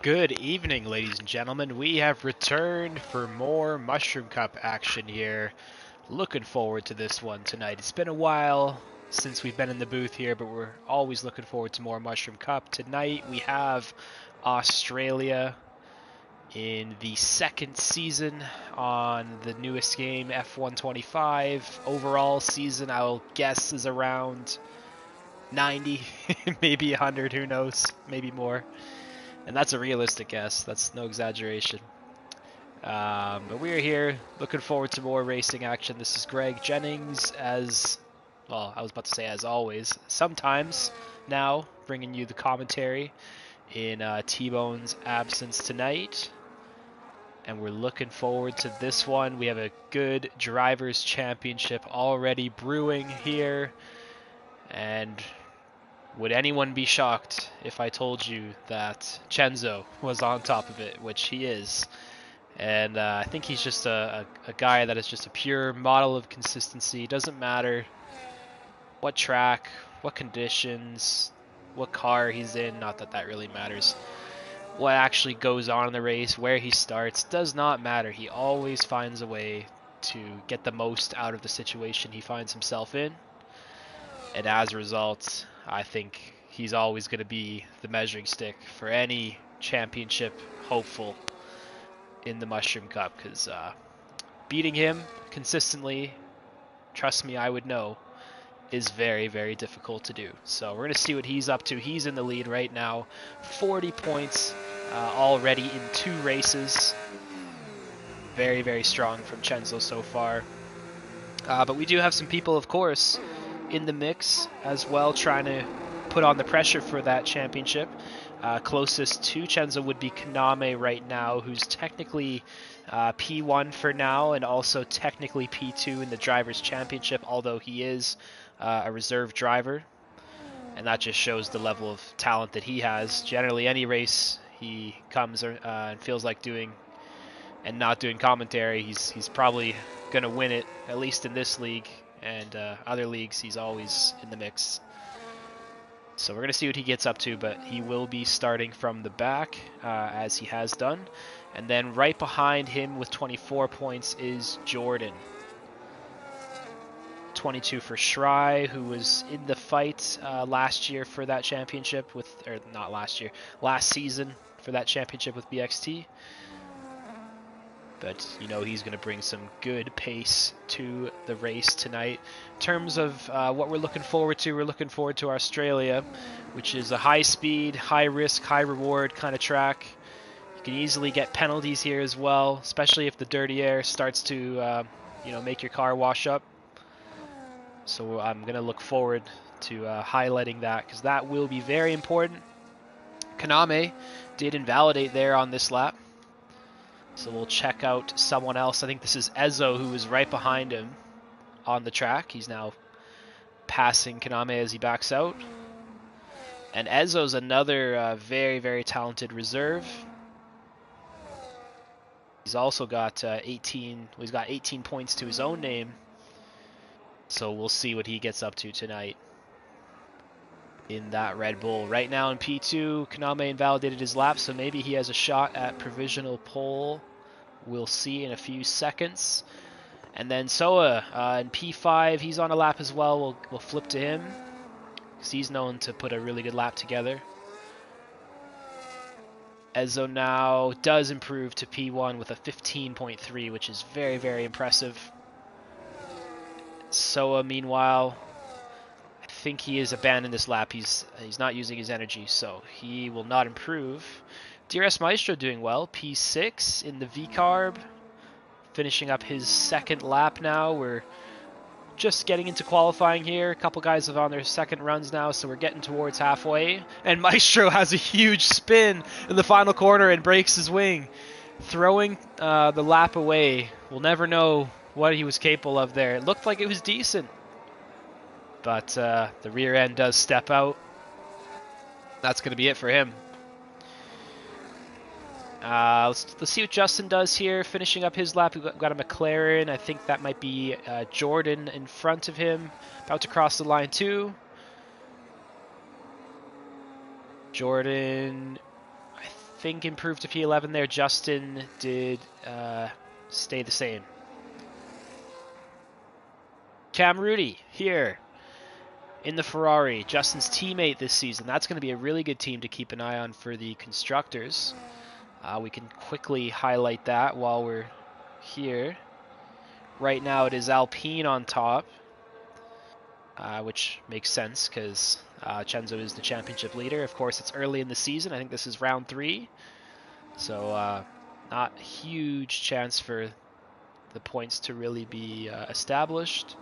Good evening, ladies and gentlemen. We have returned for more Mushroom Cup action here. Looking forward to this one tonight. It's been a while since we've been in the booth here, but we're always looking forward to more Mushroom Cup. Tonight we have Australia in the second season on the newest game, F125. Overall season, I'll guess, is around 90, maybe 100, who knows, maybe more. And that's a realistic guess. That's no exaggeration. But we are here looking forward to more racing action. This is Greg Jennings as, well, I was about to say as always, sometimes now bringing you the commentary in T-Bone's absence tonight. And we're looking forward to this one. We have a good Drivers' Championship already brewing here. And would anyone be shocked if I told you that Chenzo was on top of it, which he is. And I think he's just a guy that is just a pure model of consistency. Doesn't matter what track, what conditions, what car he's in, not that that really matters. What actually goes on in the race, where he starts, does not matter. He always finds a way to get the most out of the situation he finds himself in. And as a result, I think he's always going to be the measuring stick for any championship hopeful in the Mushroom Cup, because beating him consistently, trust me, I would know, is very, very difficult to do. So we're going to see what he's up to. He's in the lead right now, 40 points already in 2 races. Very, very strong from Chenzo so far. But we do have some people, of course, in the mix as well, trying to put on the pressure for that championship. Closest to Chenzo would be Kaname right now, who's technically P1 for now and also technically P2 in the Drivers' Championship, although he is a reserve driver. And that just shows the level of talent that he has. Generally, any race he comes and feels like doing and not doing commentary, he's probably going to win it, at least in this league. And other leagues, he's always in the mix. So we're going to see what he gets up to, but he will be starting from the back, as he has done. And then right behind him with 24 points is Jordan. 22 for Shry, who was in the fight last year for that championship or not last year, last season for that championship with BXT. But you know he's going to bring some good pace to the race tonight. In terms of what we're looking forward to Australia, which is a high-speed, high-risk, high-reward kind of track. You can easily get penalties here as well, especially if the dirty air starts to make your car wash up. So I'm going to look forward to highlighting that, because that will be very important. Kaname did invalidate there on this lap. So we'll check out someone else. I think this is Ezo, who is right behind him on the track. He's now passing Kaname as he backs out. And Ezo's another very, very talented reserve. He's also got 18 points to his own name. So we'll see what he gets up to tonight in that Red Bull. Right now in P2, Kaname invalidated his lap, so maybe he has a shot at provisional pole. We'll see in a few seconds. And then Soa in P5, he's on a lap as well. We'll flip to him, because he's known to put a really good lap together. Ezo now does improve to P1 with a 15.3, which is very, very impressive. Soa, meanwhile, I think he is abandoned this lap. He's not using his energy, so he will not improve. DRS Maestro doing well, P6 in the V-Carb, finishing up his second lap now. We're just getting into qualifying here. A couple guys are on their second runs now, so we're getting towards halfway. And Maestro has a huge spin in the final corner and breaks his wing, throwing the lap away. We'll never know what he was capable of there. It looked like it was decent, but the rear end does step out. That's going to be it for him. Let's see what Justin does here, finishing up his lap. We've got a McLaren. I think that might be Jordan in front of him, about to cross the line too. Jordan, I think, improved to P11 there. Justin did stay the same. Cam Rudy here in the Ferrari, Justin's teammate this season. That's going to be a really good team to keep an eye on for the constructors. We can quickly highlight that while we're here. Right now it is Alpine on top, which makes sense because Chenzo is the championship leader. Of course, it's early in the season. I think this is round 3, so not huge chance for the points to really be established.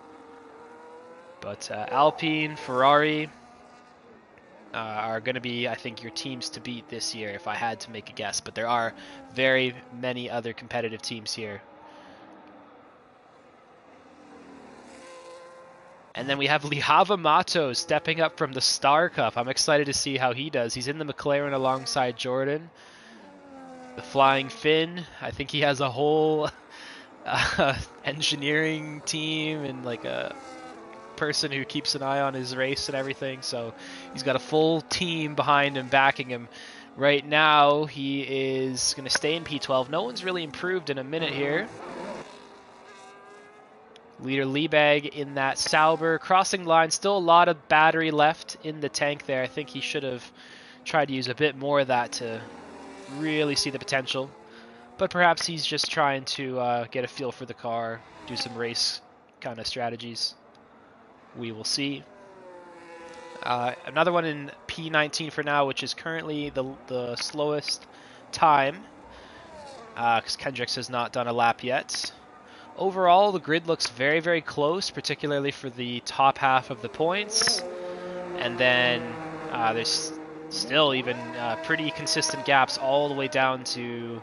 But Alpine, Ferrari are going to be, I think, your teams to beat this year if I had to make a guess. But there are very many other competitive teams here. And then we have Lihava Mato stepping up from the Star Cup. I'm excited to see how he does. He's in the McLaren alongside Jordan. The Flying Finn. I think he has a whole engineering team and like a person who keeps an eye on his race and everything, so he's got a full team behind him backing him. Right now he is going to stay in P12. No one's really improved in a minute here. Leader Liebag in that Sauber crossing line, still a lot of battery left in the tank there. I think he should have tried to use a bit more of that to really see the potential, but perhaps he's just trying to get a feel for the car, do some race kind of strategies. We will see. Another one in P19 for now, which is currently the slowest time, because Kendricks has not done a lap yet. Overall, the grid looks very, very close, particularly for the top half of the points. And then there's still even pretty consistent gaps all the way down to,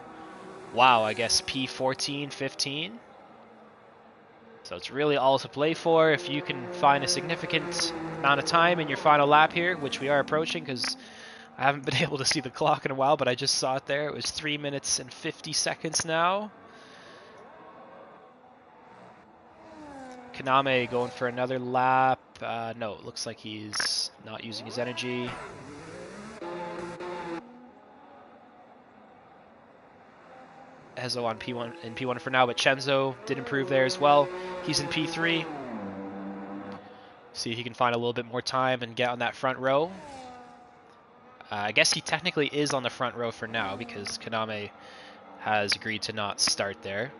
wow, I guess P14, 15. So it's really all to play for. If you can find a significant amount of time in your final lap here, which we are approaching because I haven't been able to see the clock in a while, but I just saw it there. It was 3 minutes and 50 seconds now. Kaname going for another lap. No, it looks like he's not using his energy. Hezo on P1 for now, but Chenzo did improve there as well. He's in P3. See if he can find a little bit more time and get on that front row. I guess he technically is on the front row for now because Kaname has agreed to not start there.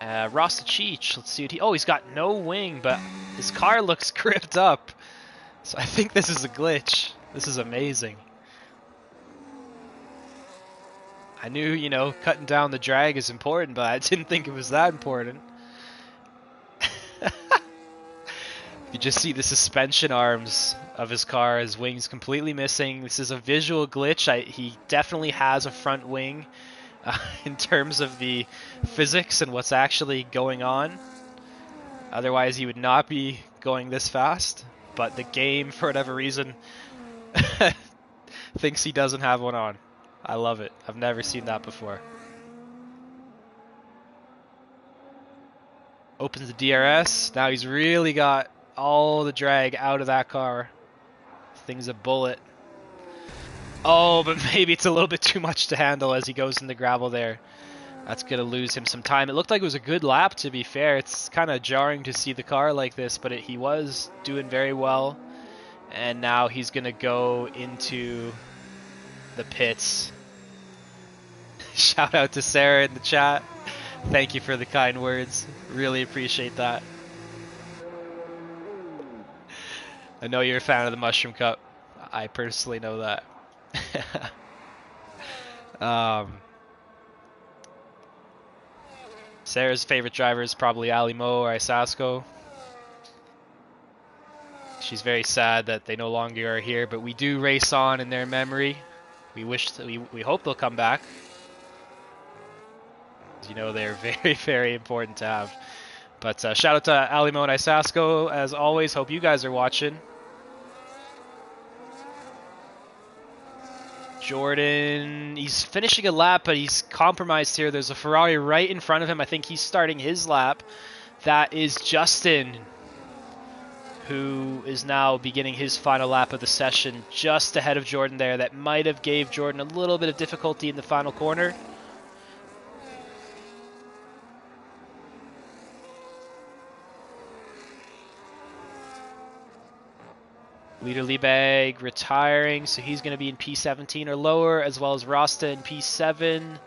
Rasta Cheech, let's see what he... Oh, he's got no wing, but his car looks gripped up. So I think this is a glitch. This is amazing. I knew, you know, cutting down the drag is important, but I didn't think it was that important. You just see the suspension arms of his car, his wings completely missing. This is a visual glitch. He definitely has a front wing in terms of the physics and what's actually going on. Otherwise, he would not be going this fast. But the game, for whatever reason, thinks he doesn't have one on. I love it. I've never seen that before. Opens the DRS. Now he's really got all the drag out of that car. Thing's a bullet. Oh, but maybe it's a little bit too much to handle as he goes in the gravel there. That's going to lose him some time. It looked like it was a good lap, to be fair. It's kind of jarring to see the car like this, but he was doing very well. And now he's going to go into the pits. Shout out to Sarah in the chat. Thank you for the kind words. Really appreciate that. I know you're a fan of the Mushroom Cup. I personally know that. Sarah's favorite driver is probably Ali Mo or Isasko. She's very sad that they no longer are here, but we do race on in their memory. We wish that we hope they'll come back. You know, they're very, very important to have. But shout out to Ali Mo and Isasko as always. Hope you guys are watching. Jordan, he's finishing a lap, but he's compromised here. There's a Ferrari right in front of him. I think he's starting his lap. That is Justin, who is now beginning his final lap of the session, just ahead of Jordan there. That might have gave Jordan a little bit of difficulty in the final corner. Leader Liebag retiring, so he's going to be in P17 or lower, as well as Rasta in P7.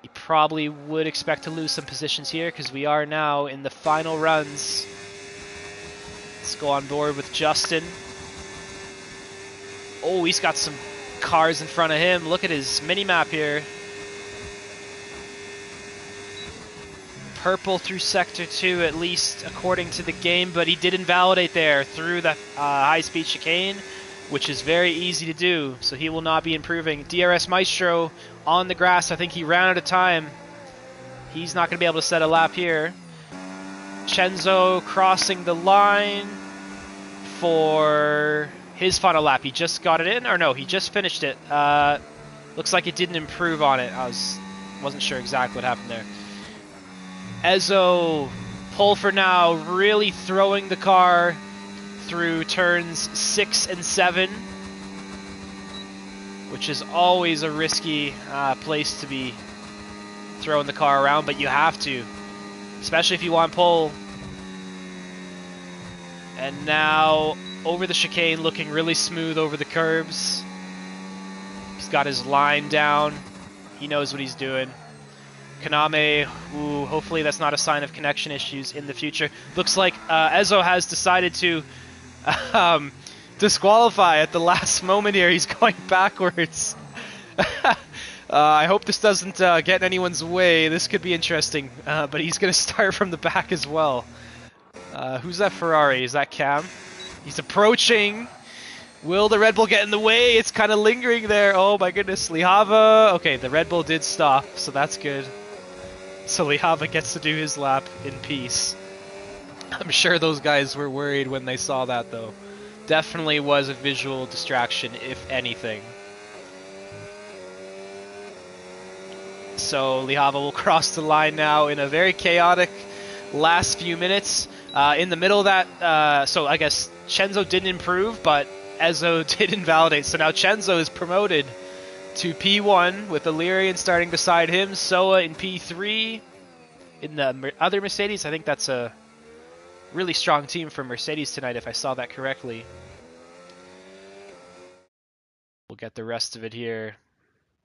You probably would expect to lose some positions here because we are now in the final runs. Let's go on board with Justin. Oh, he's got some cars in front of him. Look at his mini-map here. Purple through Sector 2, at least according to the game, but he did invalidate there through the high-speed chicane, which is very easy to do, so he will not be improving. DRS Maestro on the grass. I think he ran out of time. He's not going to be able to set a lap here. Chenzo crossing the line for his final lap. He just got it in, or no, he just finished it. Looks like it didn't improve on it. Wasn't sure exactly what happened there. Ezo, pole for now, really throwing the car through turns 6 and 7, which is always a risky place to be throwing the car around, but you have to, especially if you want pole. And now over the chicane, looking really smooth over the curbs. He's got his line down. He knows what he's doing. Kaname, ooh, hopefully that's not a sign of connection issues in the future. Looks like Ezo has decided to disqualify at the last moment here. He's going backwards. I hope this doesn't get in anyone's way. This could be interesting, but he's going to start from the back as well. Who's that Ferrari? Is that Cam? He's approaching. Will the Red Bull get in the way? It's kind of lingering there. Oh my goodness, Lihava. Okay, the Red Bull did stop, so that's good. So Lihava gets to do his lap in peace. I'm sure those guys were worried when they saw that, though. Definitely was a visual distraction, if anything. So Lihava will cross the line now in a very chaotic last few minutes. In the middle of that, so I guess Chenzo didn't improve, but Ezo did invalidate. So now Chenzo is promoted to P1 with Illyrian starting beside him. Soa in P3 in the other Mercedes. I think that's a really strong team for Mercedes tonight, if I saw that correctly. We'll get the rest of it here.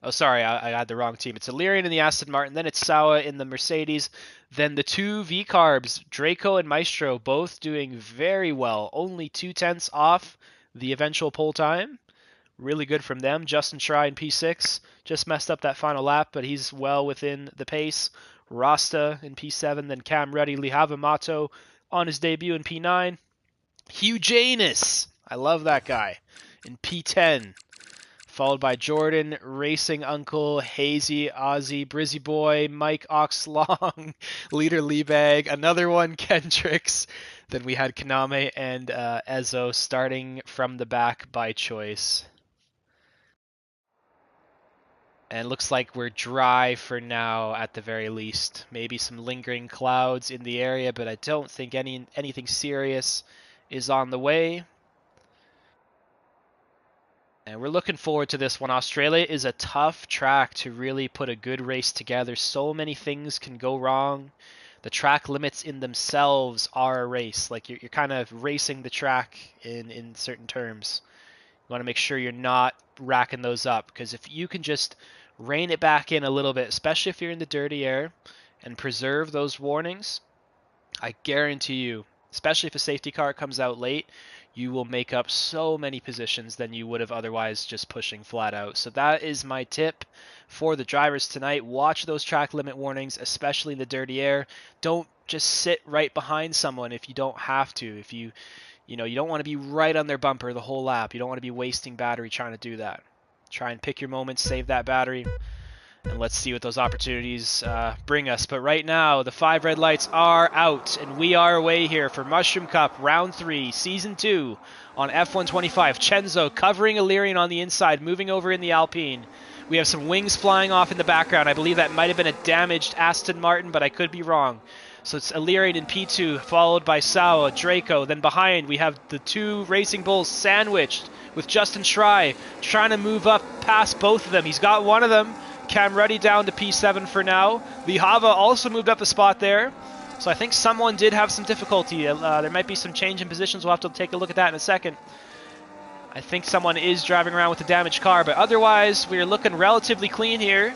Oh, sorry, I had the wrong team. It's Illyrian in the Aston Martin, then it's Sawa in the Mercedes, then the two V-Carbs, Draco and Maestro, both doing very well. Only 0.2 off the eventual pole time. Really good from them. Justin Schrei in P6 just messed up that final lap, but he's well within the pace. Rasta in P7, then Cam Ruddy, Lihava Mato on his debut in P9. Hugh Janus, I love that guy, in P10. Followed by Jordan, Racing Uncle, Hazy, Ozzy, Brizzy Boy, Mike Oxlong, Leader Liebag, another one, Kendricks. Then we had Kaname and Ezo starting from the back by choice. And looks like we're dry for now at the very least. Maybe some lingering clouds in the area, but I don't think anything serious is on the way. And we're looking forward to this one. Australia is a tough track to really put a good race together. So many things can go wrong. The track limits in themselves are a race. Like you're kind of racing the track in certain terms. You want to make sure you're not racking those up, because if you can just rein it back in a little bit, especially if you're in the dirty air, and preserve those warnings, I guarantee you, especially if a safety car comes out late, you will make up so many positions than you would have otherwise just pushing flat out. So that is my tip for the drivers tonight. Watch those track limit warnings, especially in the dirty air. Don't just sit right behind someone if you don't have to. If you don't want to be right on their bumper the whole lap. You don't want to be wasting battery trying to do that. Try and pick your moments, save that battery, and let's see what those opportunities bring us. But right now, the 5 red lights are out, and we are away here for Mushroom Cup Round 3, Season 2 on F125. Chenzo covering Illyrian on the inside, moving over in the Alpine. We have some wings flying off in the background. I believe that might have been a damaged Aston Martin, but I could be wrong. So it's Illyrian in P2, followed by Sao, Draco. Then behind we have the two Racing Bulls sandwiched with Justin Schrei trying to move up past both of them. He's got one of them. Cam Ruddy down to P7 for now. Lihava also moved up a spot there. So I think someone did have some difficulty. There might be some change in positions. We'll have to take a look at that in a second. I think someone is driving around with a damaged car, but otherwise we're looking relatively clean here.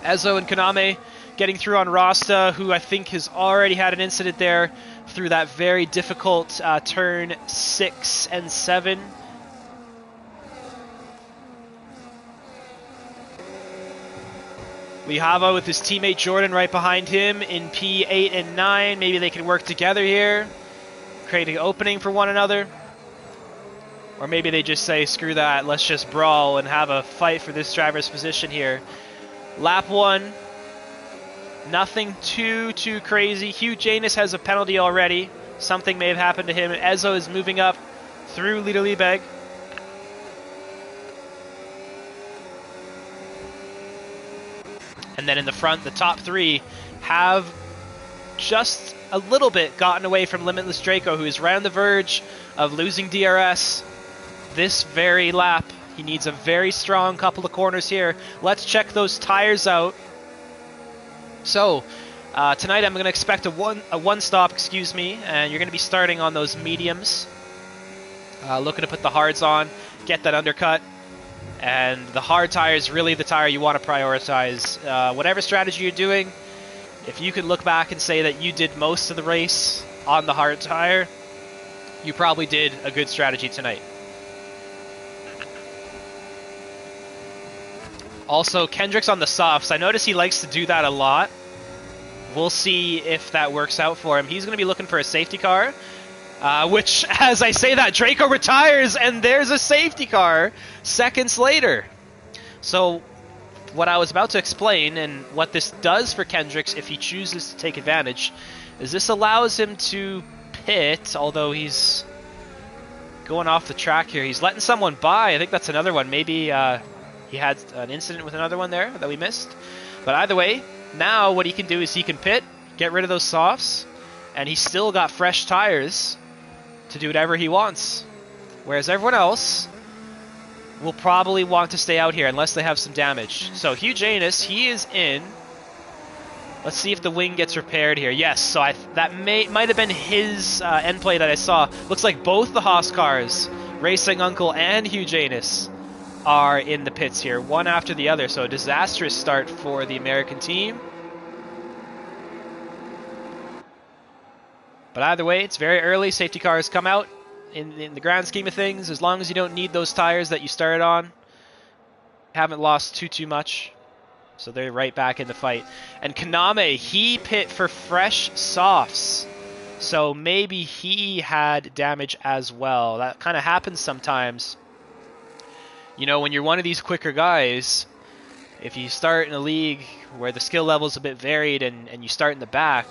Ezo and Kaname getting through on Rasta, who I think has already had an incident there through that very difficult turn 6 and 7. Lihava with his teammate Jordan right behind him in P8 and 9. Maybe they can work together here, creating an opening for one another. Or maybe they just say, screw that, let's just brawl and have a fight for this driver's position here. Lap 1. Nothing too crazy. Hugh Janus has a penalty already. Something may have happened to him. Ezo is moving up through Lida Liebeg. And then in the front, the top 3 have just a little bit gotten away from Limitless Draco, who is right on the verge of losing DRS this very lap. He needs a very strong couple of corners here. Let's check those tires out. So, tonight I'm going to expect a one stop, and you're going to be starting on those mediums. Looking to put the hards on, get that undercut. And the hard tire is really the tire you want to prioritize. Whatever strategy you're doing, if you can look back and say that you did most of the race on the hard tire, you probably did a good strategy tonight. Also, Kendrick's on the softs. I notice he likes to do that a lot. We'll see if that works out for him. He's going to be looking for a safety car, which, as I say that, Draco retires, and there's a safety car seconds later. So, what I was about to explain, and what this does for Kendricks if he chooses to take advantage, is this allows him to pit, although he's going off the track here. He's letting someone by. I think that's another one. Maybe he had an incident with another one there that we missed. But either way, now what he can do is he can pit, get rid of those softs, and he's still got fresh tires to do whatever he wants. Whereas everyone else will probably want to stay out here unless they have some damage. So Hugh Janus, he is in. Let's see if the wing gets repaired here. Yes, so that might have been his end play that I saw. Looks like both the Haas cars, Racing Uncle and Hugh Janus, are in the pits here, one after the other. So a disastrous start for the American team. But either way, it's very early. Safety cars come out. In the grand scheme of things, as long as you don't need those tires that you started on, haven't lost too much. So they're right back in the fight. And Kaname, he pit for fresh softs. So maybe he had damage as well. That kind of happens sometimes. You know, when you're one of these quicker guys, if you start in a league where the skill level is a bit varied and you start in the back,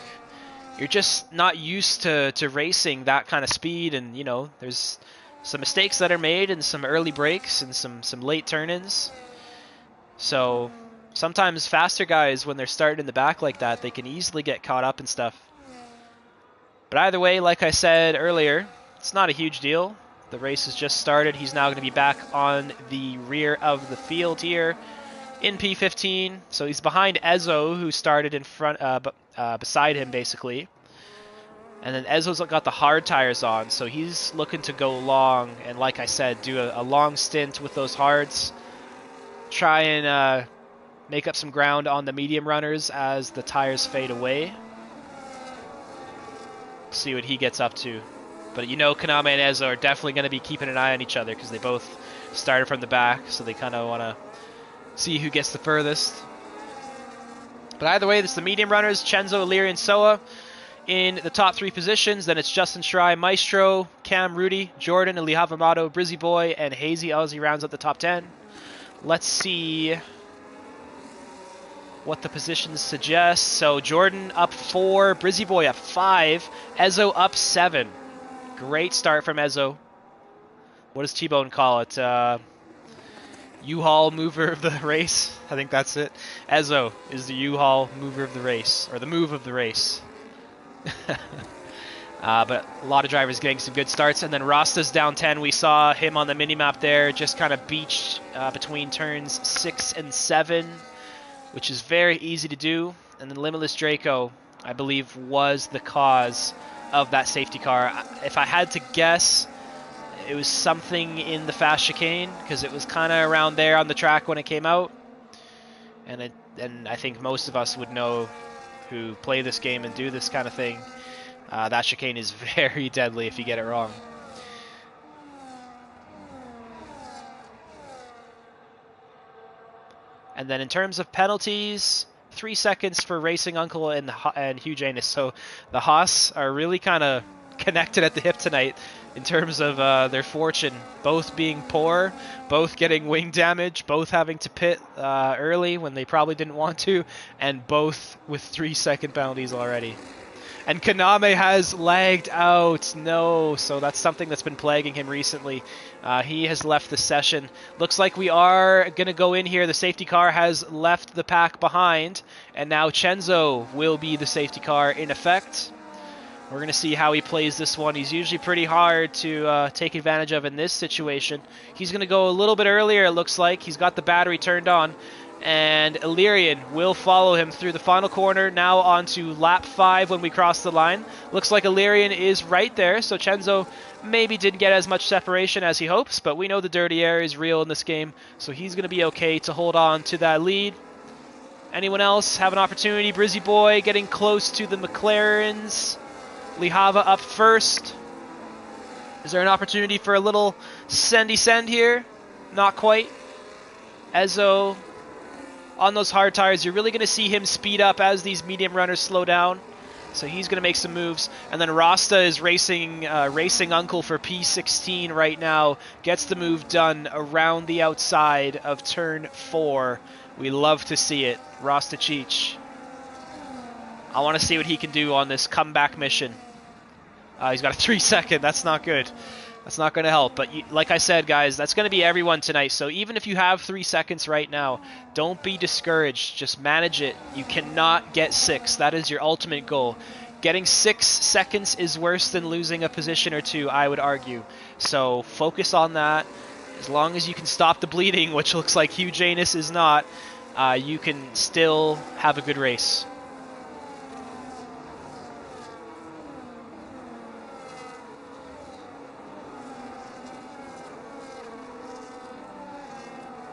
you're just not used to racing that kind of speed, and you know, there's some mistakes that are made and some early breaks and some late turn-ins. So sometimes faster guys, when they're starting in the back like that, they can easily get caught up and stuff. But either way, like I said earlier, it's not a huge deal. The race has just started. He's now going to be back on the rear of the field here in P15. So he's behind Ezo, who started in front, beside him basically. And then Ezo's got the hard tires on, so he's looking to go long. And like I said, do a long stint with those hards. Try and make up some ground on the medium runners as the tires fade away. See what he gets up to. But you know, Kaname and Ezo are definitely going to be keeping an eye on each other because they both started from the back, so they kind of want to see who gets the furthest. But either way, this is the medium runners, Chenzo, Illyria, and Soa in the top 3 positions. Then it's Justin Schrei, Maestro, Cam, Rudy, Jordan, Elihav Amato, Brizzy Boy, and Hazy Aussie rounds out the top 10. Let's see what the positions suggest. So Jordan up 4, Brizzy Boy up 5, Ezo up 7. Great start from Ezo. What does T-Bone call it? U-Haul mover of the race? I think that's it. Ezo is the U-Haul mover of the race, or the move of the race. But a lot of drivers getting some good starts. And then Rasta's down 10. We saw him on the minimap there, just kind of beached between turns 6 and 7, which is very easy to do. And then Limitless Draco, I believe, was the cause of that safety car. If I had to guess, it was something in the fast chicane, because it was kind of around there on the track when it came out. And I think most of us would know, who play this game and do this kind of thing, that chicane is very deadly if you get it wrong. And then in terms of penalties, 3 seconds for Racing Uncle and Hugh Janus. So the Haas are really kind of connected at the hip tonight in terms of their fortune. Both being poor, both getting wing damage, both having to pit early when they probably didn't want to, and both with 3-second penalties already. And Kaname has lagged out. No, so that's something that's been plaguing him recently. He has left the session. Looks like we are going to go in here. The safety car has left the pack behind, and now Chenzo will be the safety car in effect. We're going to see how he plays this one. He's usually pretty hard to take advantage of in this situation. He's going to go a little bit earlier, it looks like. He's got the battery turned on. And Illyrian will follow him through the final corner, now on to lap 5 when we cross the line. Looks like Illyrian is right there, so Chenzo maybe didn't get as much separation as he hopes, but we know the dirty air is real in this game, so he's going to be okay to hold on to that lead. Anyone else have an opportunity? Brizzy Boy getting close to the McLarens. Lihava up first. Is there an opportunity for a little sendy send here? Not quite. Ezo on those hard tires, you're really going to see him speed up as these medium runners slow down. So he's going to make some moves. And then Rasta is racing Uncle for P16 right now. Gets the move done around the outside of turn 4. We love to see it. Rasta Cheech. I want to see what he can do on this comeback mission. He's got a 3-second. That's not good. That's not going to help. But like I said, guys, that's going to be everyone tonight. So even if you have 3 seconds right now, don't be discouraged. Just manage it. You cannot get 6. That is your ultimate goal. Getting 6 seconds is worse than losing a position or 2, I would argue. So focus on that. As long as you can stop the bleeding, which looks like Hugh Janus is not, you can still have a good race.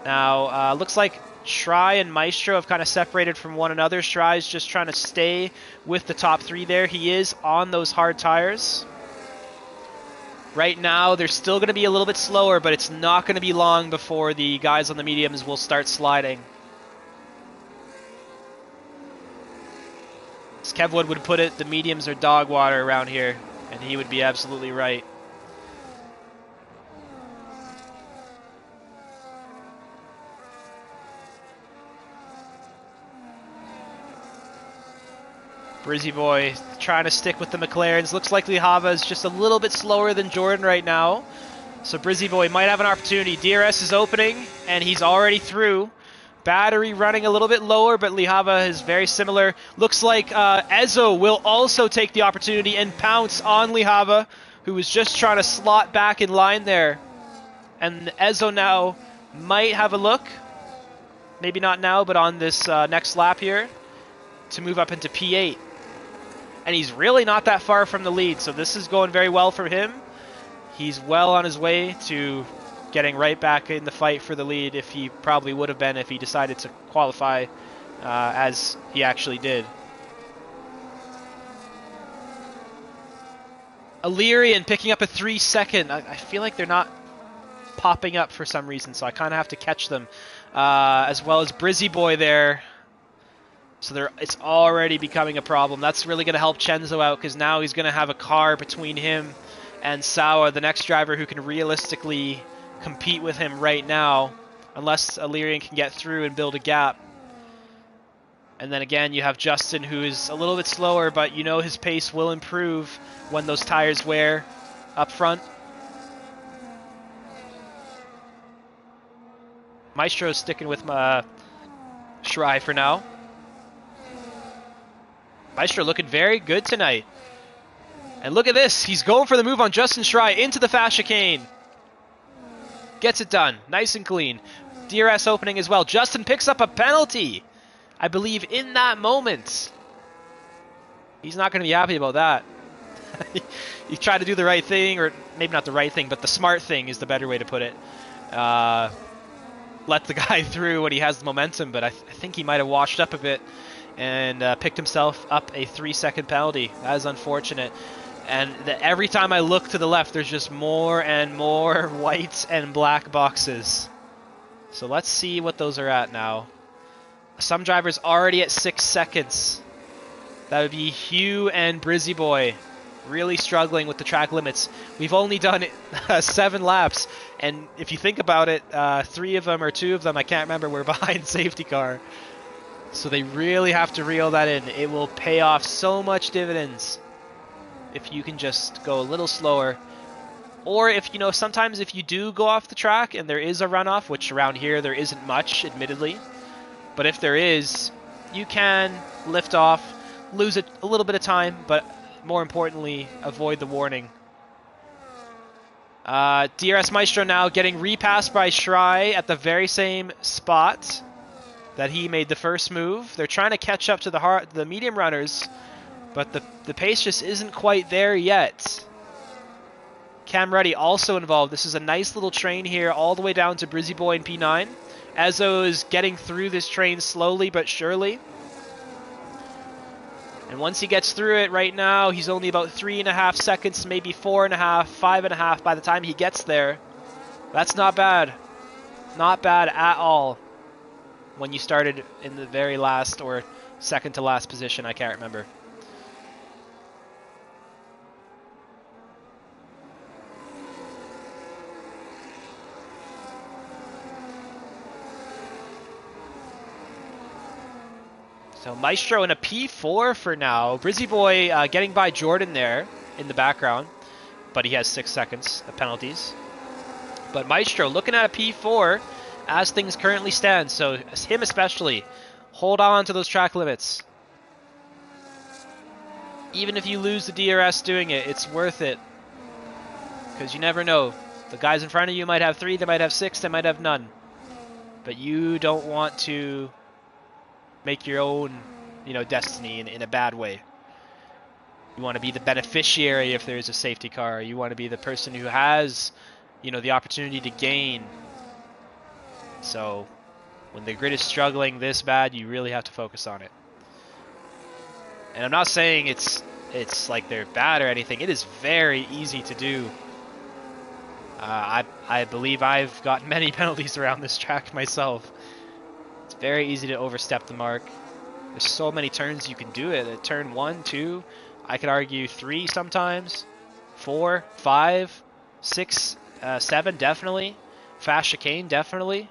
Now, looks like Shry and Maestro have kind of separated from one another. Shry's just trying to stay with the top 3 there. He is on those hard tires. Right now, they're still going to be a little bit slower, but it's not going to be long before the guys on the mediums will start sliding. As Kevwood would put it, the mediums are dog water around here, and he would be absolutely right. Brizzy Boy trying to stick with the McLarens. Looks like Lihava is just a little bit slower than Jordan right now. So Brizzy Boy might have an opportunity. DRS is opening, and he's already through. Battery running a little bit lower, but Lihava is very similar. Looks like Ezo will also take the opportunity and pounce on Lihava, who was just trying to slot back in line there. And Ezo now might have a look. Maybe not now, but on this next lap here to move up into P8. And he's really not that far from the lead, so this is going very well for him. He's well on his way to getting right back in the fight for the lead, if he probably would have been if he decided to qualify as he actually did. Illyrian picking up a 3-second. I feel like they're not popping up for some reason, so I kind of have to catch them. As well as Brizzy Boy there. So it's already becoming a problem. That's really going to help Chenzo out, because now he's going to have a car between him and Sawa, the next driver who can realistically compete with him right now, unless Illyrian can get through and build a gap. And then again, you have Justin, who is a little bit slower, but you know his pace will improve when those tires wear up front. Maestro's sticking with Shry for now. Maestro looking very good tonight. And look at this. He's going for the move on Justin Schrei into the fast chicane. Gets it done. Nice and clean. DRS opening as well. Justin picks up a penalty, I believe, in that moment. He's not going to be happy about that. He tried to do the right thing, or maybe not the right thing, but the smart thing is the better way to put it. Let the guy through when he has the momentum, but I think he might have washed up a bit and picked himself up a 3-second penalty. That is unfortunate. And every time I look to the left, there's just more and more white and black boxes. So let's see what those are at now. Some drivers already at 6 seconds. That would be Hugh and Brizzy Boy. Really struggling with the track limits. We've only done 7 laps, and if you think about it, 3 of them or 2 of them, I can't remember, were behind safety car. So they really have to reel that in. It will pay off so much dividends if you can just go a little slower. Or if, you know, sometimes if you do go off the track and there is a runoff, which around here there isn't much, admittedly, but if there is, you can lift off, lose a little bit of time, but more importantly, avoid the warning. DRS Maestro now getting repassed by Schrei at the very same spot that he made the first move. They're trying to catch up to the medium runners, but the pace just isn't quite there yet. Cam Ruddy also involved. This is a nice little train here all the way down to Brizzy Boy and P9. Ezo is getting through this train slowly but surely. And once he gets through it right now, he's only about 3.5 seconds, maybe 4.5, 5.5 by the time he gets there. That's not bad. Not bad at all. When you started in the very last or second to last position, I can't remember. So Maestro in a P4 for now. Brizzy Boy getting by Jordan there in the background, but he has 6 seconds of penalties. But Maestro looking at a P4 as things currently stand, so him especially, hold on to those track limits. Even if you lose the DRS doing it, it's worth it, because you never know. The guys in front of you might have 3, they might have 6, they might have none. But you don't want to make your own, you know, destiny in a bad way. You want to be the beneficiary if there's a safety car. You want to be the person who has, you know, the opportunity to gain. So when the grid is struggling this bad, you really have to focus on it. And I'm not saying it's like they're bad or anything. It is very easy to do. I believe I've gotten many penalties around this track myself. It's very easy to overstep the mark. There's so many turns you can do it. At turn 1, 2, I could argue 3 sometimes, 4, 5, 6, 7 definitely. Fast chicane definitely.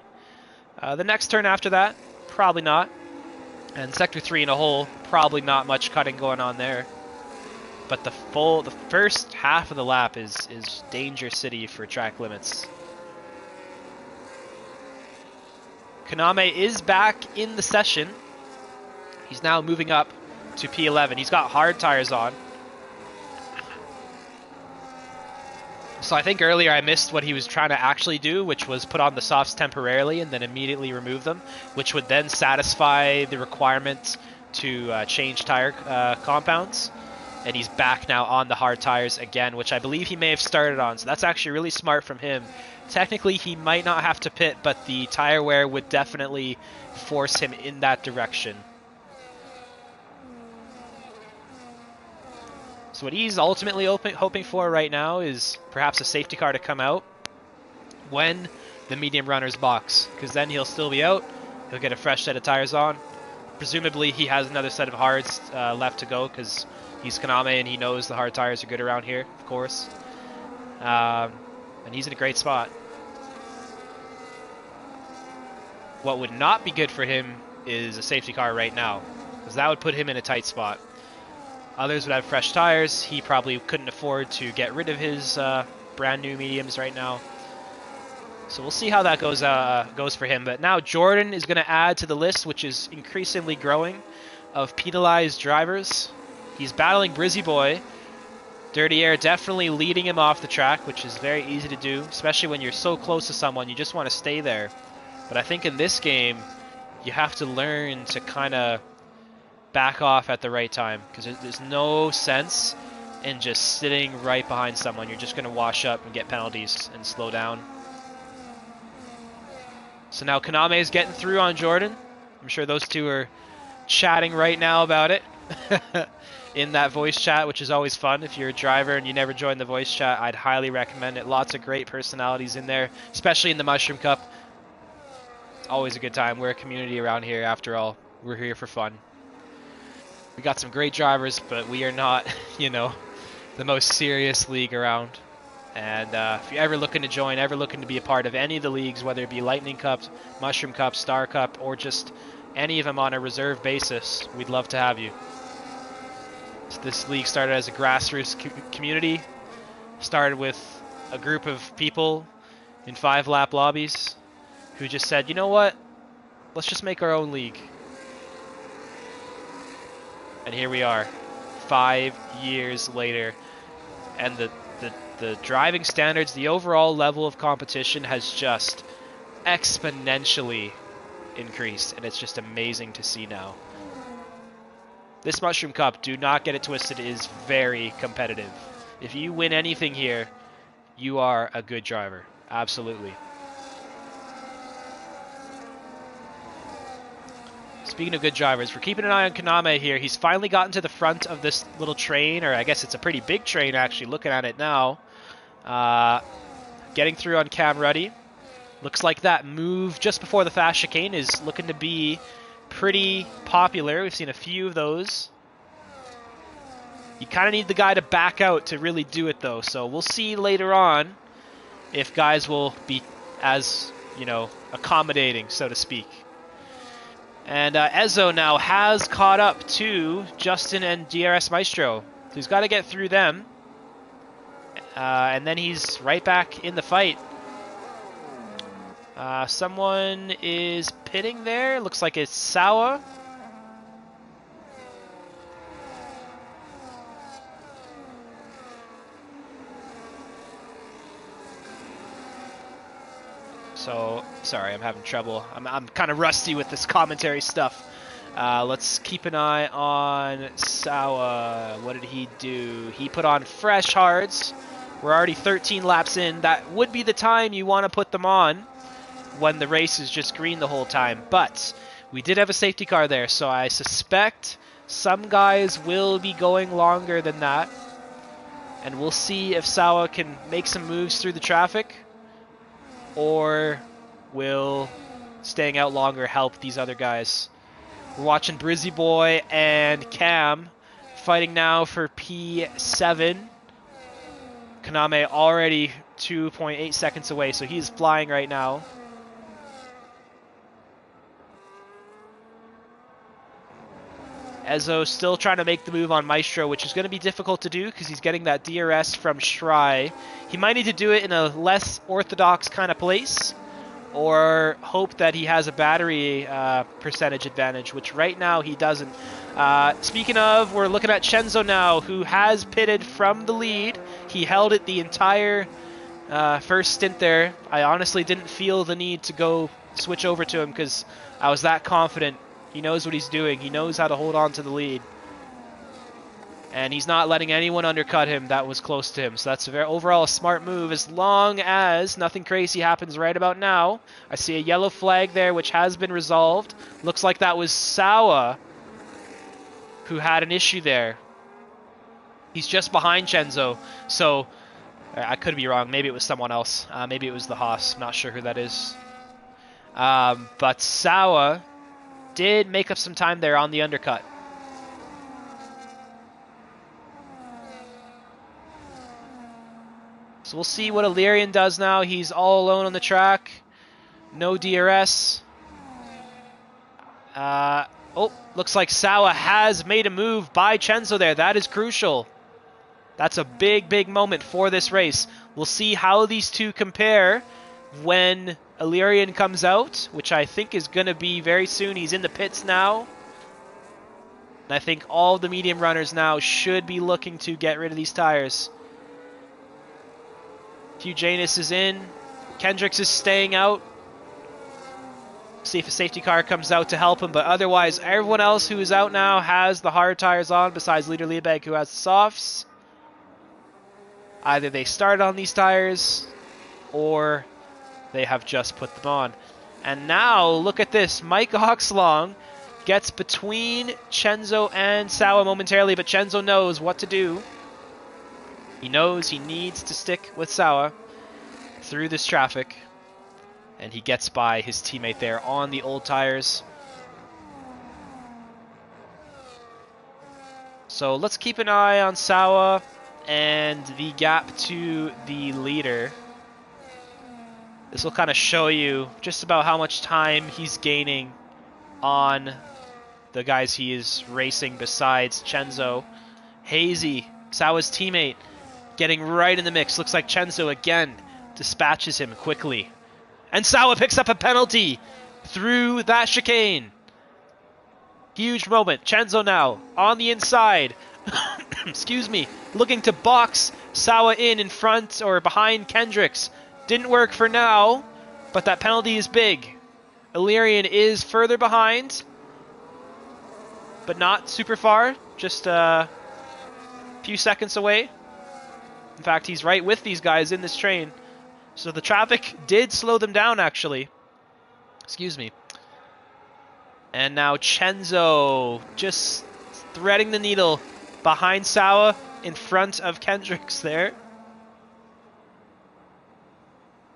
The next turn after that, probably not. And sector 3 in a whole, probably not much cutting going on there. But the first half of the lap is danger city for track limits. Kaname is back in the session. He's now moving up to P11. He's got hard tires on. So I think earlier I missed what he was trying to actually do, which was put on the softs temporarily and then immediately remove them, which would then satisfy the requirement to change tire compounds. And he's back now on the hard tires again, which I believe he may have started on. So that's actually really smart from him. Technically, he might not have to pit, but the tire wear would definitely force him in that direction. So what he's ultimately hoping for right now is perhaps a safety car to come out when the medium runners box, because then he'll still be out. He'll get a fresh set of tires on. Presumably, he has another set of hards left to go, because he's Kaname and he knows the hard tires are good around here, of course. And he's in a great spot. What would not be good for him is a safety car right now, because that would put him in a tight spot. Others would have fresh tires. He probably couldn't afford to get rid of his brand new mediums right now. So we'll see how that goes for him. But now Jordan is going to add to the list, which is increasingly growing. of penalized drivers. He's battling Brizzy Boy. Dirty Air definitely leading him off the track, which is very easy to do, especially when you're so close to someone, you just want to stay there. But I think in this game, you have to learn to kind of back off at the right time, because there's no sense in just sitting right behind someone. You're just going to wash up and get penalties and slow down. So now Kaname is getting through on Jordan. I'm sure those two are chatting right now about it in that voice chat, which is always fun. If you're a driver and you never joined the voice chat, I'd highly recommend it. Lots of great personalities in there, especially in the Mushroom Cup. It's always a good time. We're a community around here, after all. We're here for fun. We got some great drivers, but we are not, you know, the most serious league around. And if you're ever looking to join, ever looking to be a part of any of the leagues, whether it be Lightning Cup, Mushroom Cup, Star Cup, or just any of them on a reserve basis, we'd love to have you. So this league started as a grassroots community, started with a group of people in 5-lap lobbies who just said, you know what, let's just make our own league. And here we are, 5 years later, and the driving standards, the overall level of competition has just exponentially increased, and it's just amazing to see now. This Mushroom Cup, do not get it twisted, is very competitive. If you win anything here, you are a good driver. Absolutely. Speaking of good drivers, we're keeping an eye on Kaname here. He's finally gotten to the front of this little train, or I guess it's a pretty big train actually, looking at it now. Getting through on Cam Ruddy. Looks like that move just before the fast chicane is looking to be pretty popular. We've seen a few of those. You kind of need the guy to back out to really do it though, so we'll see later on if guys will be as, you know, accommodating, so to speak. And Ezo now has caught up to Justin and DRS Maestro. So he's got to get through them. And then he's right back in the fight. Someone is pitting there. Looks like it's Sawa. So, sorry, I'm having trouble. I'm kind of rusty with this commentary stuff. Let's keep an eye on Sawa. What did he do? He put on fresh hards. We're already 13 laps in. That would be the time you want to put them on when the race is just green the whole time. But we did have a safety car there, so I suspect some guys will be going longer than that. And we'll see if Sawa can make some moves through the traffic, or will staying out longer help these other guys. We're watching Brizzy Boy and Cam fighting now for P7. Kaname already 2.8 seconds away, so he's flying right now. Ezo still trying to make the move on Maestro, which is going to be difficult to do because he's getting that DRS from Shry. He might need to do it in a less orthodox kind of place, or hope that he has a battery percentage advantage, which right now he doesn't. Speaking of, we're looking at Chenzo now, who has pitted from the lead. He held it the entire first stint there. I honestly didn't feel the need to go switch over to him because I was that confident. He knows what he's doing. He knows how to hold on to the lead. And he's not letting anyone undercut him that was close to him. So that's overall a smart move, as long as nothing crazy happens right about now. I see a yellow flag there, which has been resolved. Looks like that was Sawa who had an issue there. He's just behind Chenzo. So I could be wrong. Maybe it was someone else. Maybe it was the Haas. I'm not sure who that is. But Sawa did make up some time there on the undercut. So we'll see what Illyrian does now. He's all alone on the track. No DRS. Looks like Sawa has made a move by Chenzo there. That is crucial. That's a big, big moment for this race. We'll see how these two compare when Illyrian comes out, which I think is going to be very soon. He's in the pits now. And I think all the medium runners now should be looking to get rid of these tires. Hugh Janus is in. Kendricks is staying out. See if a safety car comes out to help him, but otherwise everyone else who is out now has the hard tires on, besides Leader Liebeg, who has the softs. Either they started on these tires or they have just put them on. And now look at this. Mike Oxlong gets between Chenzo and Sawa momentarily, but Chenzo knows what to do. He knows he needs to stick with Sawa through this traffic. And he gets by his teammate there on the old tires. So let's keep an eye on Sawa and the gap to the leader. This will kind of show you just about how much time he's gaining on the guys he is racing besides Chenzo. Hazy, Sawa's teammate, getting right in the mix. Looks like Chenzo again dispatches him quickly. And Sawa picks up a penalty through that chicane. Huge moment. Chenzo now on the inside. Excuse me. Looking to box Sawa in front or behind Kendricks. Didn't work for now, but that penalty is big. Illyrian is further behind, but not super far. Just a few seconds away. In fact, he's right with these guys in this train. So the traffic did slow them down, actually. Excuse me. And now Chenzo just threading the needle behind Sawa in front of Kendricks there.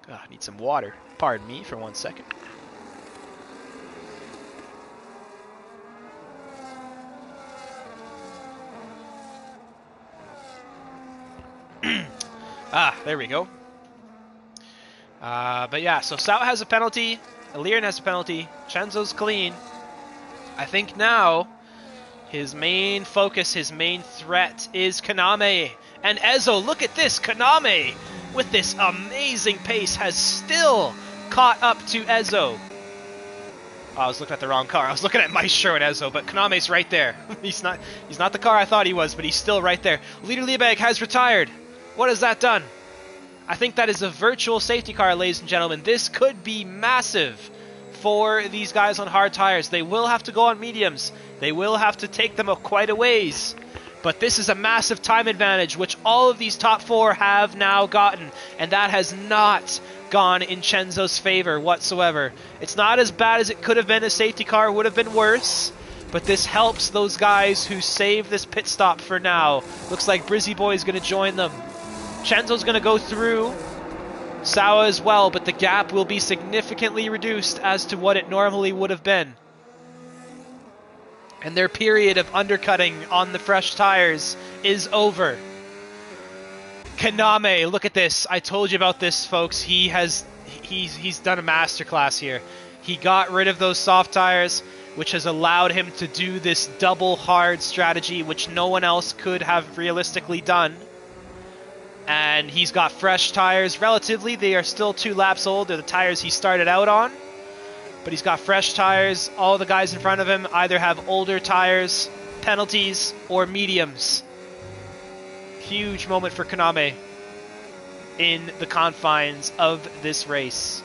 God, I need some water. Pardon me for 1 second. There we go. But yeah, so Sawa has a penalty, Illyrian has a penalty, Chenzo's clean. I think now his main focus, his main threat is Kaname. And Ezo, look at this, Kaname with this amazing pace has still caught up to Ezo. Oh, I was looking at the wrong car. I was looking at Maestro and Ezo, but Kaname's right there. He's not the car I thought he was, but he's still right there. Leader Liebeg has retired. What has that done? I think that is a virtual safety car, ladies and gentlemen. This could be massive for these guys on hard tires. They will have to go on mediums. They will have to take them quite a ways. But this is a massive time advantage, which all of these top four have now gotten. And that has not gone in Chenzo's favor whatsoever. It's not as bad as it could have been. A safety car would have been worse. But this helps those guys who save this pit stop for now. Looks like Brizzy Boy is going to join them. Chenzo's going to go through Sawa as well, but the gap will be significantly reduced as to what it normally would have been. And their period of undercutting on the fresh tires is over. Kaname, look at this. I told you about this, folks. He's done a masterclass here. He got rid of those soft tires, which has allowed him to do this double hard strategy, which no one else could have realistically done. And he's got fresh tires. Relatively, they are still 2 laps old. They're the tires he started out on. But he's got fresh tires. All the guys in front of him either have older tires, penalties, or mediums. Huge moment for Kaname in the confines of this race.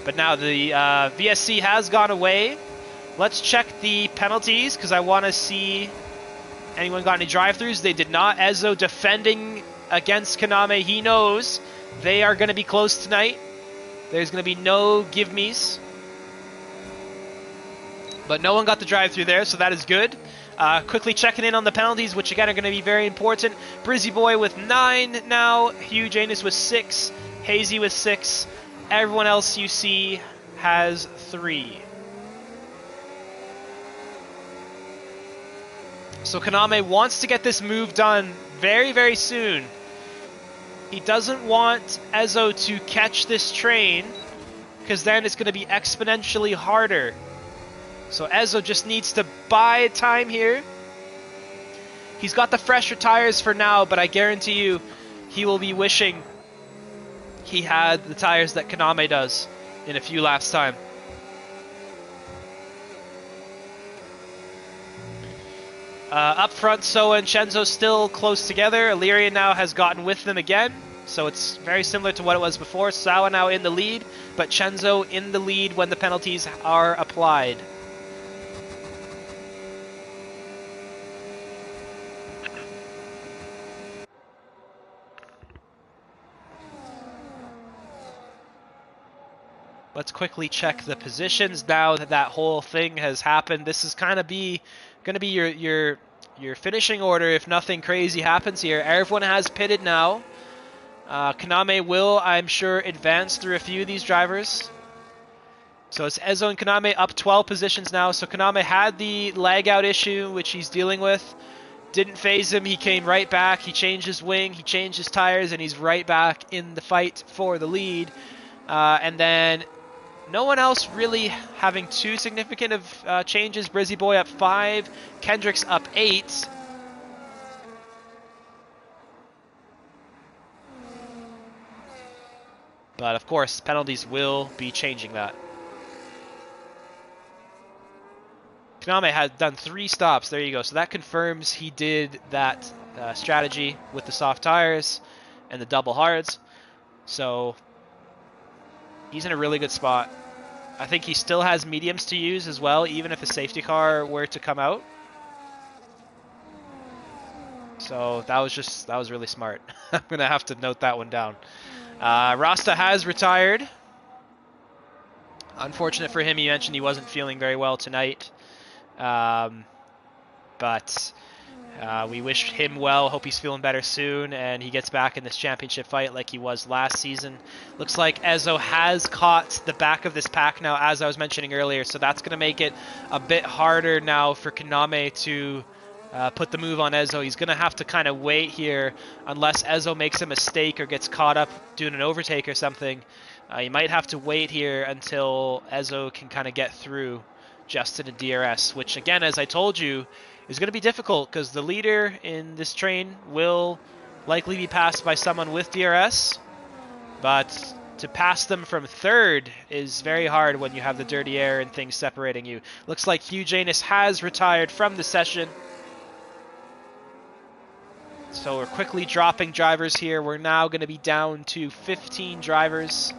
But now the VSC has gone away. Let's check the penalties because I want to see anyone got any drive-thrus. They did not. Ezo defending against Kaname. He knows they are going to be close tonight. There's going to be no give-me's. But no one got the drive-thru there, so that is good. Quickly checking in on the penalties, which again are going to be very important. Brizzy Boy with 9 now. Hugh Janus with 6. Hazy with 6. Everyone else you see has 3. So Kaname wants to get this move done very, very soon. He doesn't want Ezo to catch this train, because then it's going to be exponentially harder. So Ezo just needs to buy time here. He's got the fresher tires for now, but I guarantee you he will be wishing he had the tires that Kaname does in a few laps' time. Up front, Soa and Chenzo still close together. Illyrian now has gotten with them again, so it's very similar to what it was before. Sawa now in the lead, but Chenzo in the lead when the penalties are applied. Let's quickly check the positions now that that whole thing has happened. This is kind of going to be your finishing order if nothing crazy happens here. Everyone has pitted now. Kaname will, I'm sure, advance through a few of these drivers. So it's Ezo and Kaname up 12 positions now. So Kaname had the lag out issue, which he's dealing with. Didn't phase him. He came right back. He changed his wing. He changed his tires, and he's right back in the fight for the lead. And then no one else really having too significant of changes. Brizzy Boy up 5. Kendrick's up 8. But of course, penalties will be changing that. Kaname had done 3 stops. There you go. So that confirms he did that strategy with the soft tires and the double hards. So he's in a really good spot. I think he still has mediums to use as well, even if a safety car were to come out. So that was really smart. I'm going to have to note that one down. Rasta has retired. Unfortunate for him, he mentioned he wasn't feeling very well tonight. But we wish him well. Hope he's feeling better soon and he gets back in this championship fight like he was last season. Looks like Ezo has caught the back of this pack now, as I was mentioning earlier, so that's going to make it a bit harder now for Kaname to put the move on Ezo. He's going to have to kind of wait here unless Ezo makes a mistake or gets caught up doing an overtake or something. You might have to wait here until Ezo can kind of get through Justin and DRS, which again, as I told you, is going to be difficult because the leader in this train will likely be passed by someone with DRS, but to pass them from third is very hard when you have the dirty air and things separating you. Looks like Hugh Janus has retired from the session. So we're quickly dropping drivers here. We're now going to be down to 15 drivers.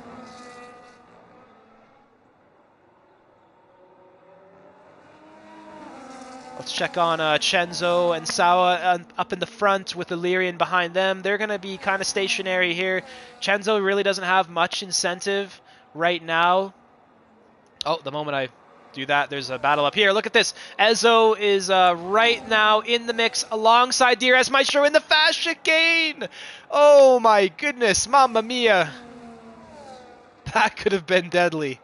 Let's check on Chenzo and Sawa up in the front with Illyrian behind them. They're going to be kind of stationary here. Chenzo really doesn't have much incentive right now. Oh, the moment I do that, there's a battle up here. Look at this. Ezo is right now in the mix alongside DRS Maestro in the fast chicane. Oh my goodness, mamma mia. That could have been deadly.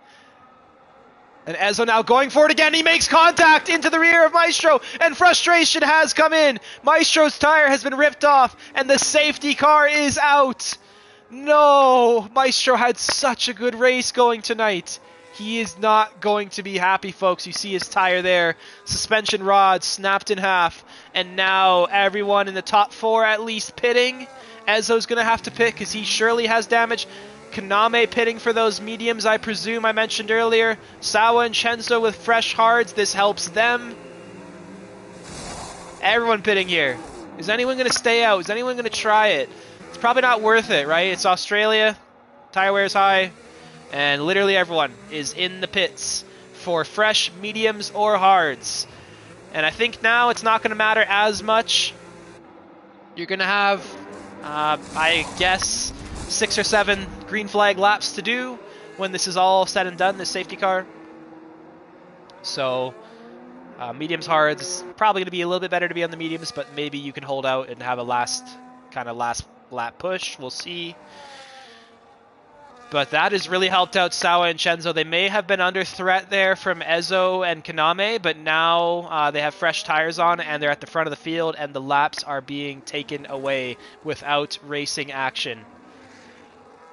And Ezo now going for it again. He makes contact into the rear of Maestro, and frustration has come in. Maestro's tire has been ripped off, and the safety car is out. No, Maestro had such a good race going tonight. He is not going to be happy, folks. You see his tire there. Suspension rod snapped in half, and now everyone in the top 4 at least pitting. Ezo's going to have to pit because he surely has damage. Kaname pitting for those mediums, I presume I mentioned earlier. Sawa and Chenzo with fresh hards. This helps them. Everyone pitting here. Is anyone going to stay out? Is anyone going to try it? It's probably not worth it, right? It's Australia. Tire wear is high. And literally everyone is in the pits for fresh mediums or hards. And I think now it's not going to matter as much. You're going to have, I guess, 6 or 7 green flag laps to do when this is all said and done, this safety car. So mediums, hards, probably going to be a little bit better to be on the mediums, but maybe you can hold out and have a last lap push. We'll see. But that has really helped out Sawa and Chenzo. They may have been under threat there from Ezo and Kaname, but now they have fresh tires on and they're at the front of the field and the laps are being taken away without racing action.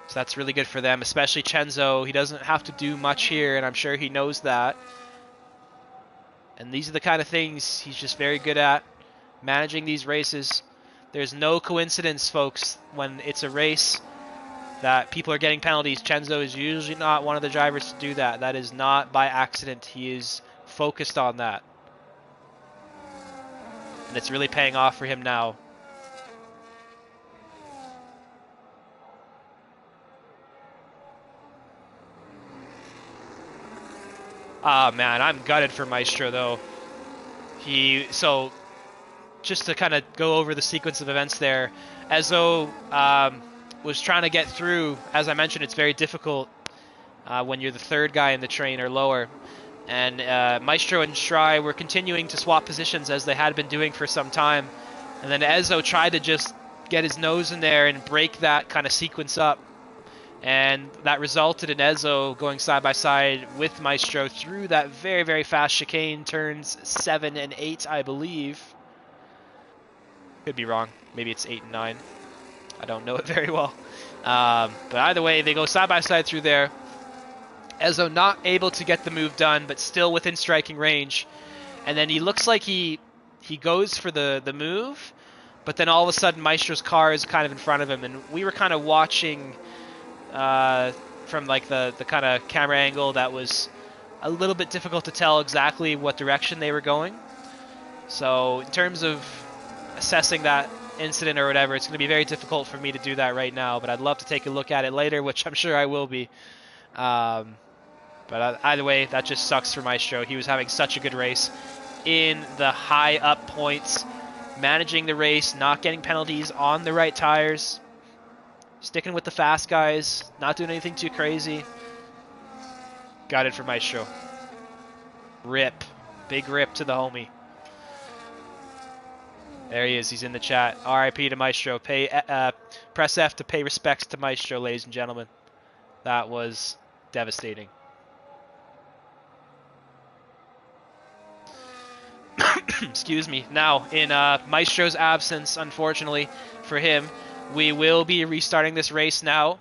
So that's really good for them, especially Chenzo. He doesn't have to do much here, and I'm sure he knows that. And these are the kind of things he's just very good at, managing these races. There's no coincidence, folks, when it's a race that people are getting penalties. Chenzo is usually not one of the drivers to do that. That is not by accident. He is focused on that. and it's really paying off for him now. Ah, man, I'm gutted for Maestro, though. So, just to kind of go over the sequence of events there, Ezo was trying to get through. As I mentioned, it's very difficult when you're the third guy in the train or lower. And Maestro and Shry were continuing to swap positions as they had been doing for some time. And then Ezo tried to just get his nose in there and break that kind of sequence up. And that resulted in Ezo going side by side with Maestro through that very, very fast chicane, turns 7 and 8, I believe. Could be wrong. Maybe it's 8 and 9. I don't know it very well. But either way, they go side by side through there. Ezo not able to get the move done, but still within striking range. And then he looks like he goes for the move, but then all of a sudden Maestro's car is kind of in front of him, and we were kind of watching from like the kind of camera angle that was a little bit difficult to tell exactly what direction they were going. So in terms of assessing that incident or whatever, it's going to be very difficult for me to do that right now, but I'd love to take a look at it later, which I'm sure I will be. But either way, that just sucks for Maestro. He was having such a good race in the high up points, managing the race, not getting penalties on the right tires, sticking with the fast guys, not doing anything too crazy. Got it for Maestro. Rip. Big rip to the homie. There he is. He's in the chat. RIP to Maestro. Press F to pay respects to Maestro, ladies and gentlemen. That was devastating. Excuse me. Now, in Maestro's absence, unfortunately for him, we will be restarting this race now.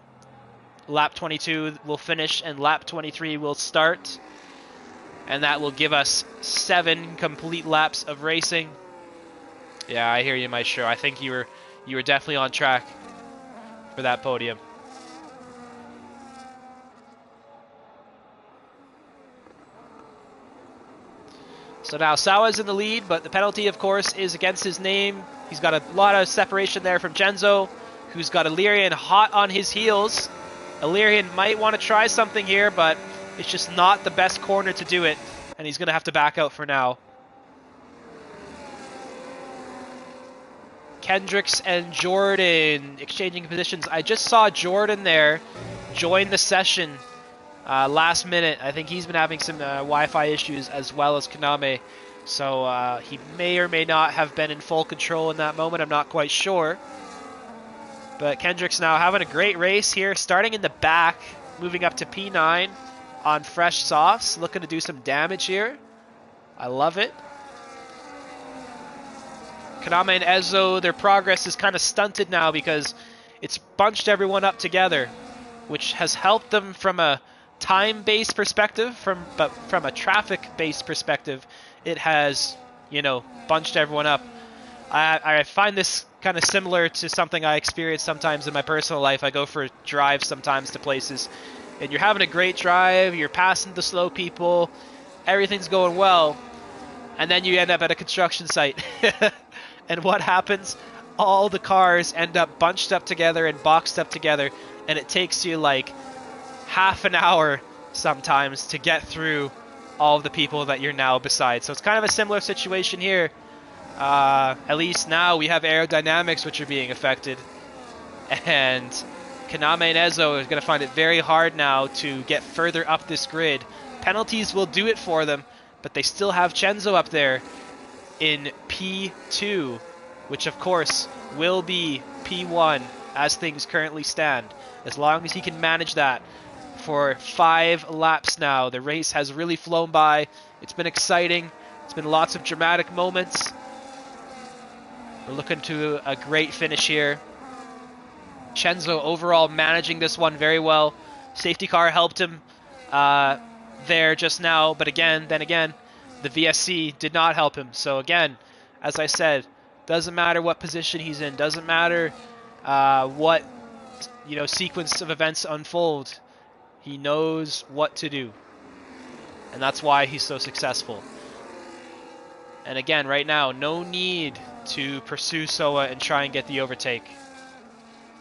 Lap 22 will finish, and lap 23 will start. And that will give us 7 complete laps of racing. Yeah, I hear you, Maestro. I think you were definitely on track for that podium. So now Sawa's in the lead, but the penalty, of course, is against his name. He's got a lot of separation there from Genzo, who's got Illyrian hot on his heels. Illyrian might want to try something here, but it's just not the best corner to do it, and he's going to have to back out for now. Kendricks and Jordan exchanging positions. I just saw Jordan there join the session last minute. I think he's been having some Wi-Fi issues as well as Kaname. So he may or may not have been in full control in that moment. I'm not quite sure. But Kendricks now having a great race here, starting in the back, moving up to P9 on fresh softs, looking to do some damage here. I love it. Kaname and Ezo, their progress is kind of stunted now because it's bunched everyone up together, which has helped them from a time-based perspective, but from a traffic-based perspective, it has, bunched everyone up. I find this kind of similar to something I experience sometimes in my personal life. I go for drives sometimes to places, and you're having a great drive, you're passing the slow people, everything's going well, and then you end up at a construction site. And what happens? All the cars end up bunched up together and boxed up together, and it takes you like half an hour sometimes to get through all of the people that you're now beside. So it's kind of a similar situation here. At least now we have aerodynamics which are being affected, and Kaname and Ezo is going to find it very hard now to get further up this grid. Penalties will do it for them, but they still have Chenzo up there in P2, which of course will be P1 as things currently stand. As long as he can manage that for 5 laps now. The race has really flown by. It's been exciting. It's been lots of dramatic moments. We're looking to a great finish here. Chenzo overall managing this one very well. Safety car helped him there just now, but then again, the VSC did not help him. So again, as I said, doesn't matter what position he's in, doesn't matter what sequence of events unfold. He knows what to do, and that's why he's so successful. And again, right now, no need to pursue Soa and try and get the overtake.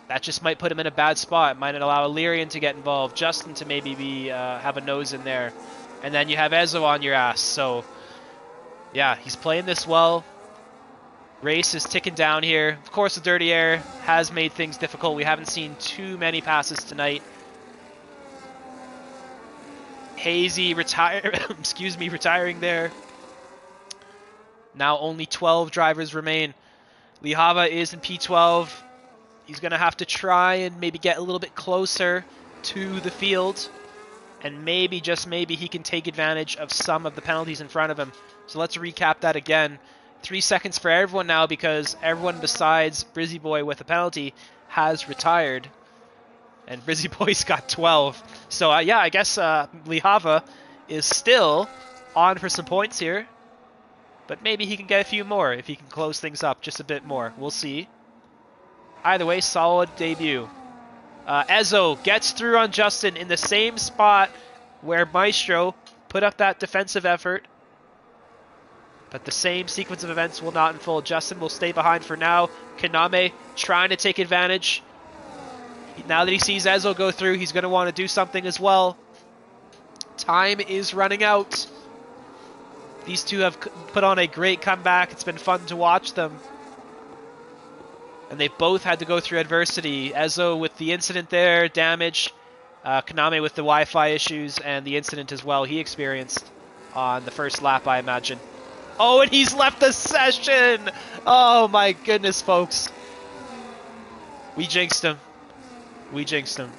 That just might put him in a bad spot. It might allow Illyrian to get involved, Justin to maybe be have a nose in there. And then you have Ezo on your ass. So, yeah, he's playing this well. Race is ticking down here. Of course, the dirty air has made things difficult. We haven't seen too many passes tonight. Hazy retiring there. Now only 12 drivers remain. Lihava is in P12. He's going to have to try and maybe get a little bit closer to the field. And maybe, just maybe, he can take advantage of some of the penalties in front of him. So let's recap that again. 3 seconds for everyone now because everyone besides Brizzy Boy with a penalty has retired. And Brizzy Boy's got 12. So yeah, I guess Lihava is still on for some points here. But maybe he can get a few more if he can close things up just a bit more. We'll see. Either way, solid debut. Ezo gets through on Justin in the same spot where Maestro put up that defensive effort. But the same sequence of events will not unfold. Justin will stay behind for now. Kaname trying to take advantage. Now that he sees Ezo go through, he's going to want to do something as well. Time is running out. These two have put on a great comeback. It's been fun to watch them. And they both had to go through adversity. Ezo with the incident there, damage. Kaname with the Wi-Fi issues and the incident as well he experienced on the first lap, I imagine. Oh, and he's left the session! Oh my goodness, folks. We jinxed him. We jinxed him.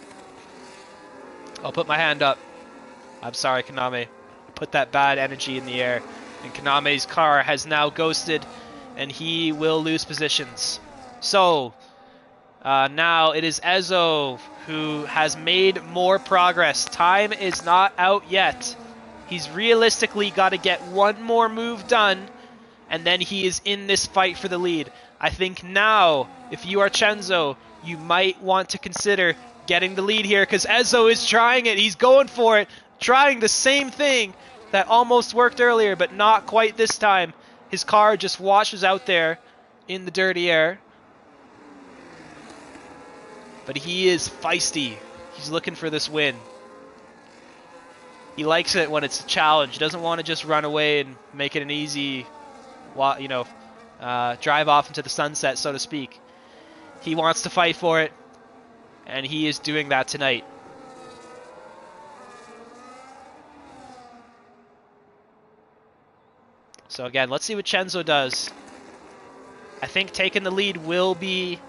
I'll put my hand up. I'm sorry, Kaname. Put that bad energy in the air. And Kaname's car has now ghosted, and he will lose positions. So, now it is Ezo who has made more progress. Time is not out yet. He's realistically got to get one more move done, and then he is in this fight for the lead. I think now, if you are Chenzo, you might want to consider getting the lead here, because Ezo is trying it. He's going for it, trying the same thing that almost worked earlier, but not quite this time. His car just washes out there in the dirty air. But he is feisty. He's looking for this win. He likes it when it's a challenge. He doesn't want to just run away and make it an easy, drive off into the sunset, so to speak. He wants to fight for it, and he is doing that tonight. So again, let's see what Chenzo does. I think taking the lead will be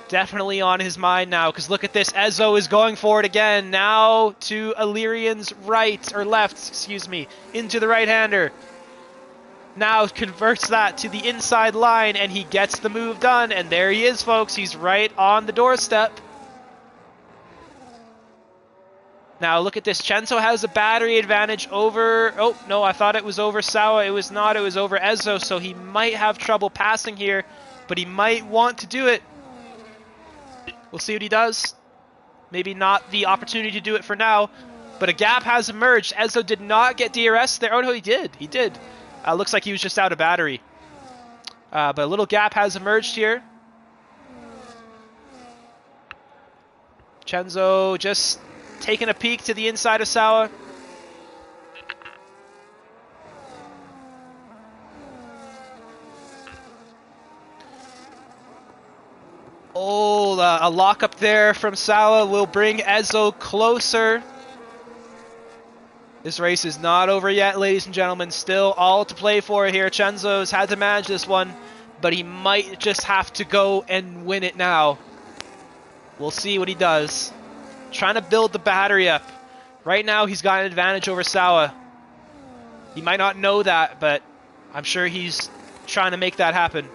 definitely on his mind now, because look at this. Ezo is going for it again. Now to Illyrian's right, or left, excuse me, into the right-hander. Now converts that to the inside line, and he gets the move done. And there he is, folks. He's right on the doorstep. Now look at this. Chenzo has a battery advantage over... Oh, no, I thought it was over Sawa. It was not. It was over Ezo, so he might have trouble passing here, but he might want to do it. We'll see what he does. Maybe not the opportunity to do it for now, but a gap has emerged. Ezo did not get DRS there. Oh, no, he did. He did. Looks like he was just out of battery. But a little gap has emerged here. Chenzo just taking a peek to the inside of Sawa. Oh, a lock up there from Sawa will bring Ezo closer. This race is not over yet, ladies and gentlemen. Still all to play for here. Chenzo's had to manage this one, but he might just have to go and win it now. We'll see what he does. Trying to build the battery up. Right now, he's got an advantage over Sawa. He might not know that, but I'm sure he's trying to make that happen.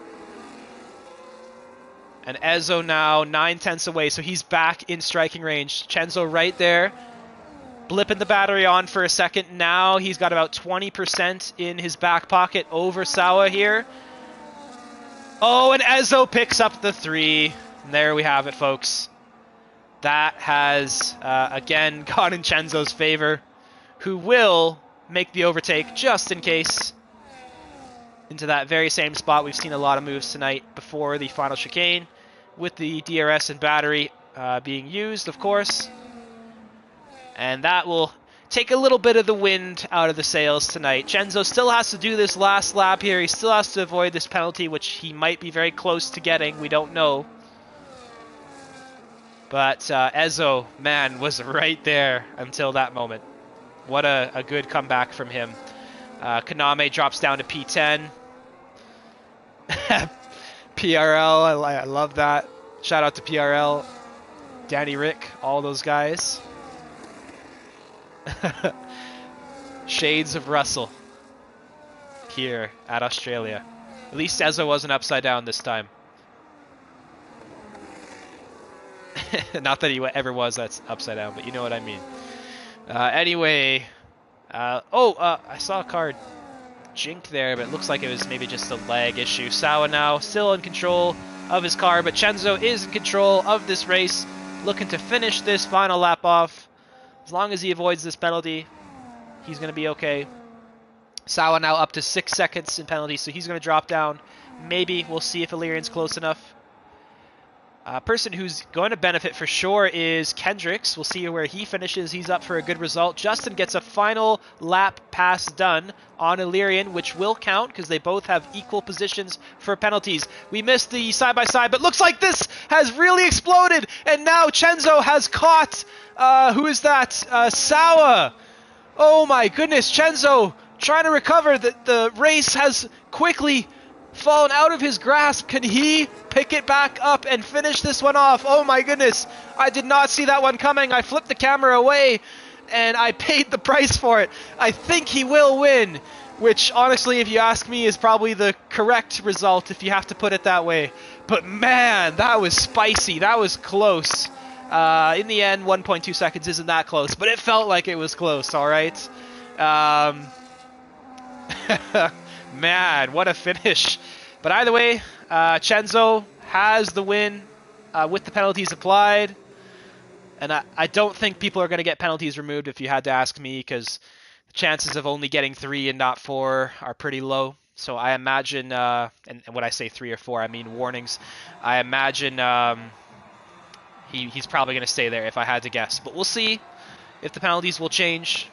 And Ezo now 9/10 away, so he's back in striking range. Chenzo right there. Blipping the battery on for a second. Now he's got about 20% in his back pocket over Sawa here. Oh, and Ezo picks up the 3. And there we have it, folks. That has, again, gone in Chenzo's favor, who will make the overtake just in case. into that very same spot. We've seen a lot of moves tonight before the final chicane, with the DRS and battery being used, of course. And that will take a little bit of the wind out of the sails tonight. Chenzo still has to do this last lap here. He still has to avoid this penalty, which he might be very close to getting. We don't know. But Ezo, man, was right there until that moment. What a good comeback from him. Kaname drops down to P10. PRL, I love that. Shout out to PRL, Danny Rick, all those guys. Shades of Russell here at Australia. At least Ezo wasn't upside down this time. Not that he ever was that's upside down, but you know what I mean. Anyway, I saw a card jink there, but it looks like it was maybe just a lag issue. Sawa now still in control of his car, but Chenzo is in control of this race, looking to finish this final lap off. As long as he avoids this penalty, he's going to be okay. Sawa now up to 6 seconds in penalty, so he's going to drop down. Maybe we'll see if Illyrian's close enough. Person who's going to benefit for sure is Kendricks. We'll see where he finishes. He's up for a good result. Justin gets a final lap pass done on Illyrian, which will count because they both have equal positions for penalties. We missed the side-by-side, but looks like this has really exploded, and now Chenzo has caught, who is that? Sawa. Oh my goodness, Chenzo trying to recover. The race has quickly fallen out of his grasp. Can he pick it back up and finish this one off? Oh my goodness, I did not see that one coming. I flipped the camera away and I paid the price for it. I think he will win, which honestly, if you ask me, is probably the correct result if you have to put it that way. But man, that was spicy. That was close. In the end, 1.2 seconds isn't that close, but it felt like it was close, all right? Man, what a finish. But either way, Chenzo has the win with the penalties applied. And I don't think people are going to get penalties removed if you had to ask me, because the chances of only getting 3 and not 4 are pretty low. So I imagine, and when I say 3 or 4, I mean warnings. I imagine he's probably going to stay there if I had to guess. But we'll see if the penalties will change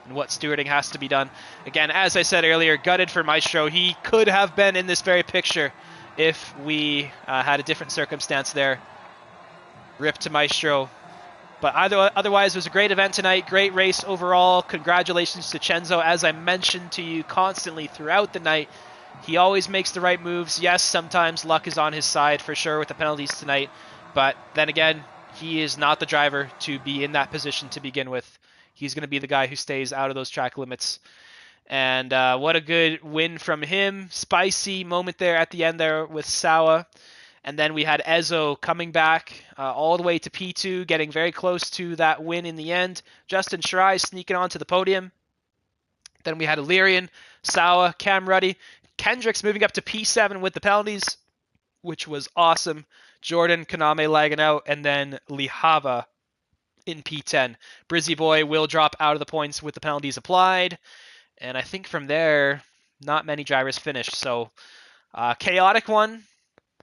and what stewarding has to be done. Again, as I said earlier, gutted for Maestro. He could have been in this very picture if we had a different circumstance there. Rip to Maestro. But otherwise, it was a great event tonight. Great race overall. Congratulations to Chenzo. As I mentioned to you constantly throughout the night, he always makes the right moves. Yes, sometimes luck is on his side for sure with the penalties tonight. But then again, he is not the driver to be in that position to begin with. He's going to be the guy who stays out of those track limits. And what a good win from him. Spicy moment there at the end there with Sawa. And then we had Ezo coming back all the way to P2, getting very close to that win in the end. Justin Shirai sneaking onto the podium. Then we had Illyrian, Sawa, Cam Ruddy. Kendricks moving up to P7 with the penalties, which was awesome. Jordan, Kaname lagging out, and then Lihava in P10. Brizzy Boy will drop out of the points with the penalties applied. And I think from there, not many drivers finished. So chaotic one,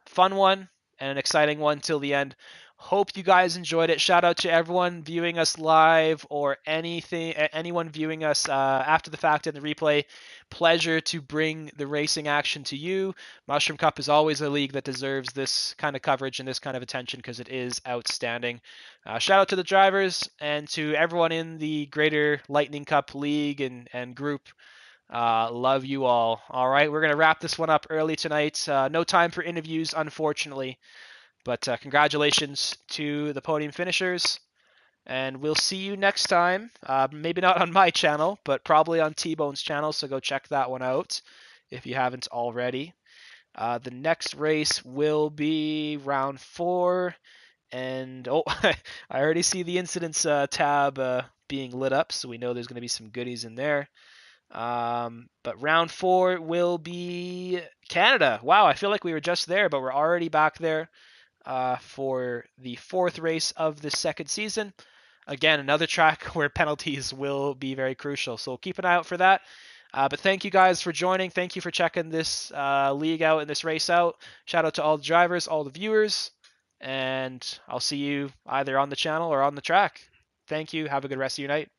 fun one, and an exciting one till the end. Hope you guys enjoyed it. Shout out to everyone viewing us live or anyone viewing us after the fact in the replay. Pleasure to bring the racing action to you. Mushroom Cup is always a league that deserves this kind of coverage and this kind of attention because it is outstanding. Shout out to the drivers and to everyone in the greater Lightning Cup league and group. Love you all. All right, we're going to wrap this one up early tonight. No time for interviews, unfortunately. But congratulations to the podium finishers. And we'll see you next time. Maybe not on my channel, but probably on T-Bone's channel. So go check that one out if you haven't already. The next race will be round 4. And I already see the incidents tab being lit up. So we know there's going to be some goodies in there. But round 4 will be Canada. Wow, I feel like we were just there, but we're already back there for the 4th race of the second season. Again, another track where penalties will be very crucial. So keep an eye out for that. But thank you guys for joining. Thank you for checking this league out and this race out. Shout out to all the drivers, all the viewers, and I'll see you either on the channel or on the track. Thank you. Have a good rest of your night.